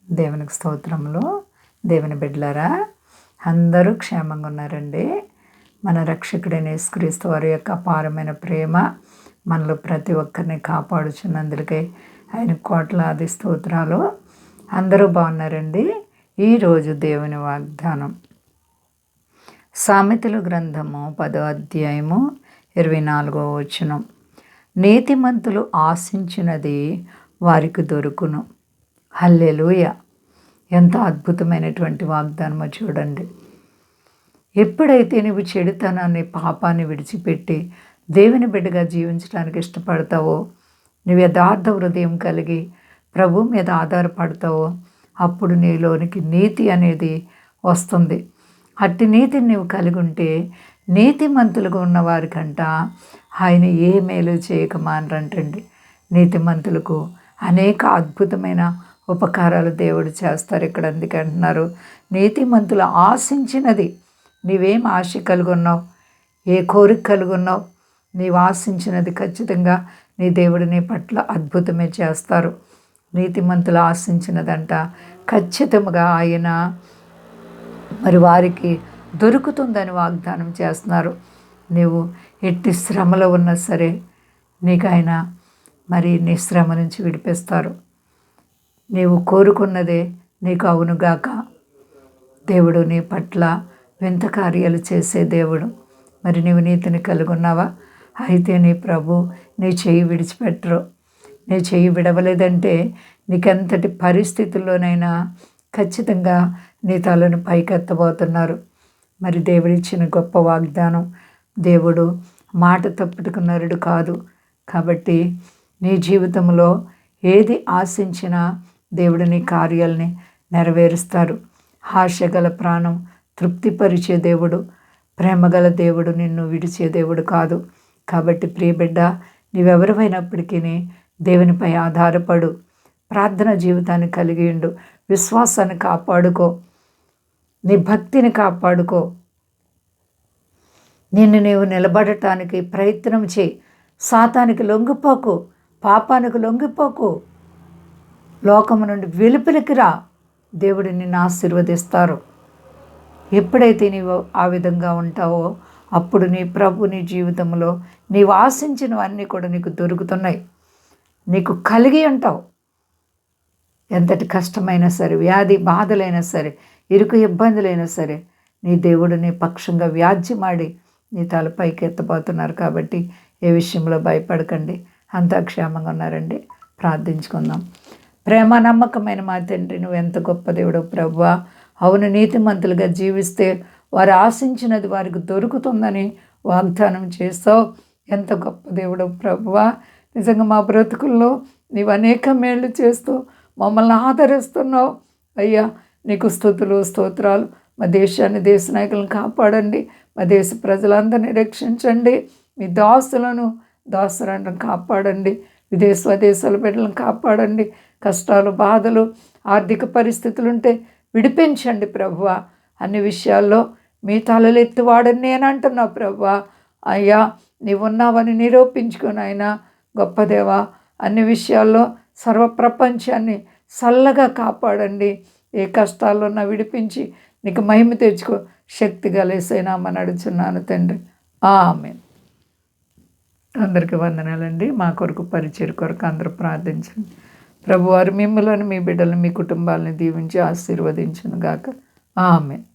దేవునికి స్తోత్రములు. దేవుని బిడ్డలారా, అందరూ క్షేమంగా ఉన్నారండి. మన రక్షకుడైన యేసుక్రీస్తు వారి యొక్క అపారమైన ప్రేమ మనలో ప్రతి ఒక్కరిని కాపాడుచున్నందుకే ఆయన కోట్లాది స్తోత్రాలు. అందరూ బాగున్నారండి. ఈరోజు దేవుని వాగ్దానం సామెతల గ్రంథము 10వ అధ్యాయము 24వ వచనం. నీతిమంతులు ఆశించినది వారికి దొరుకును. హల్లెలూయా! ఎంత అద్భుతమైనటువంటి వాగ్దానమో చూడండి. ఎప్పుడైతే నువ్వు చెడుతనాన్ని, పాపాన్ని విడిచిపెట్టి దేవుని బిడ్డగా జీవించడానికి ఇష్టపడతావో, నువ్వు యథార్థ హృదయం కలిగి ప్రభు మీద ఆధారపడతావో, అప్పుడు నీలోనికి నీతి అనేది వస్తుంది. అట్టి నీతిని నువ్వు కలిగి ఉంటే నీతిమంతులుగా ఉన్నవారికంట ఆయన ఏ మేలు చేయక మానరంటండి. నీతిమంతులకు అనేక అద్భుతమైన ఉపకారాలు దేవుడు చేస్తారు. ఇక్కడ అందుకే అంటున్నారు, నీతిమంతులు ఆశించినది. నీవేం ఆశ కలుగున్నావు, ఏ కోరిక కలుగున్నావు, నీవు ఆశించినది ఖచ్చితంగా నీ దేవుడు నీ పట్ల అద్భుతమే చేస్తారు. నీతిమంతులు ఆశించినదంట ఖచ్చితంగా ఆయన మరి వారికి దొరుకుతుందని వాగ్దానం చేస్తున్నారు. నీవు ఎట్టి శ్రమలో ఉన్నా సరే నీకు ఆయన మరి నీ శ్రమ నుంచి విడిపిస్తారు. నీవు కోరుకున్నదే నీకు అవునుగాక. దేవుడు నీ పట్ల వింత కార్యాలు చేసే దేవుడు. మరి నీవు నీతిని కలిగి ఉన్నావా? అయితే నీ ప్రభు నీ చెయ్యి విడిచిపెట్టరు. నీ చెయ్యి విడవలేదంటే నీకెంతటి పరిస్థితుల్లోనైనా ఖచ్చితంగా నీ తలను పైకెత్తబోతున్నారు. మరి దేవుడిచ్చిన గొప్ప వాగ్దానం. దేవుడు మాట తప్పుటకు నరుడు కాదు. కాబట్టి నీ జీవితంలో ఏది ఆశించినా దేవుడు నీ కార్యాలని నెరవేరుస్తారు. ఆశగల ప్రాణం తృప్తిపరిచే దేవుడు, ప్రేమగల దేవుడు, నిన్ను విడిచే దేవుడు కాదు. కాబట్టి ప్రియబిడ్డ, నీవెవరివైనప్పటికీ దేవునిపై ఆధారపడు. ప్రార్థన జీవితాన్ని కలిగి ఉండు. విశ్వాసాన్ని కాపాడుకో. నీ భక్తిని కాపాడుకో. నిన్ను నీవు నిలబడటానికి ప్రయత్నం చేయి. సాతానికి లొంగిపోకు, పాపానికి లొంగిపోకు. లోకము నుండి వెలుపలికి రా. దేవుడు నిన్ను ఆశీర్వదిస్తారు. ఎప్పుడైతే నీవు ఆ విధంగా ఉంటావో అప్పుడు నీ ప్రభు నీ జీవితంలో నీవు ఆశించినవన్నీ కూడా నీకు దొరుకుతున్నాయి. నీకు కలిగి ఉంటావు. ఎంతటి కష్టమైనా సరే, వ్యాధి బాధలైనా సరే, ఇరుకు ఇబ్బందులైనా సరే, నీ దేవుడు నీ పక్షంగా వ్యాజ్యమాడి నీ తలపైకి ఎత్తబోతున్నారు. కాబట్టి ఏ విషయంలో భయపడకండి. అంతా క్షేమంగా ఉన్నారండి. ప్రార్థించుకుందాం. ప్రేమ నమ్మకమైన మా తండ్రి, నువ్వు ఎంత గొప్ప దేవుడో ప్రభువా. అవును, నీతిమంతులుగా జీవిస్తే వారు ఆశించినది వారికి దొరుకుతుందని వాగ్దానం చేస్తావు. ఎంత గొప్ప దేవుడో ప్రభువా. నిజంగా మా బ్రతుకుల్లో నీవు అనేక మేళ్ళు చేస్తూ మమ్మల్ని ఆదరిస్తున్నావు అయ్యా. నీకు స్తుతులు, స్తోత్రాలు. మా దేశాన్ని, దేశ నాయకులను కాపాడండి. మా దేశ ప్రజలందరినీ రక్షించండి. మీ దాసులను కాపాడండి. స్వదేశాల బిడ్డలను కాపాడండి. కష్టాలు, బాధలు, ఆర్థిక పరిస్థితులుంటే విడిపించండి ప్రభువా. అన్ని విషయాల్లో మీ తలలెత్తివాడని నేను అంటున్నావు ప్రభువా. అయ్యా, నీవున్నావని నిరూపించుకొని ఆయన గొప్ప దేవా, అన్ని విషయాల్లో సర్వప్రపంచాన్ని చల్లగా కాపాడండి. ఏ కష్టాల్లో నా విడిపించి నీకు మహిమ తెచ్చుకో. శక్తి గలేసైనామని అడుగుచున్నాను తండ్రి. ఆమేన్. అందరికీ వందనాలండి. మా కొరకు, పరిచయం కొరకు అందరూ ప్రార్థించండి. ప్రభువారు మిమ్మల్ని, మీ బిడ్డలను, మీ కుటుంబాలను దీవించి ఆశీర్వదించును గాక. ఆమేన్.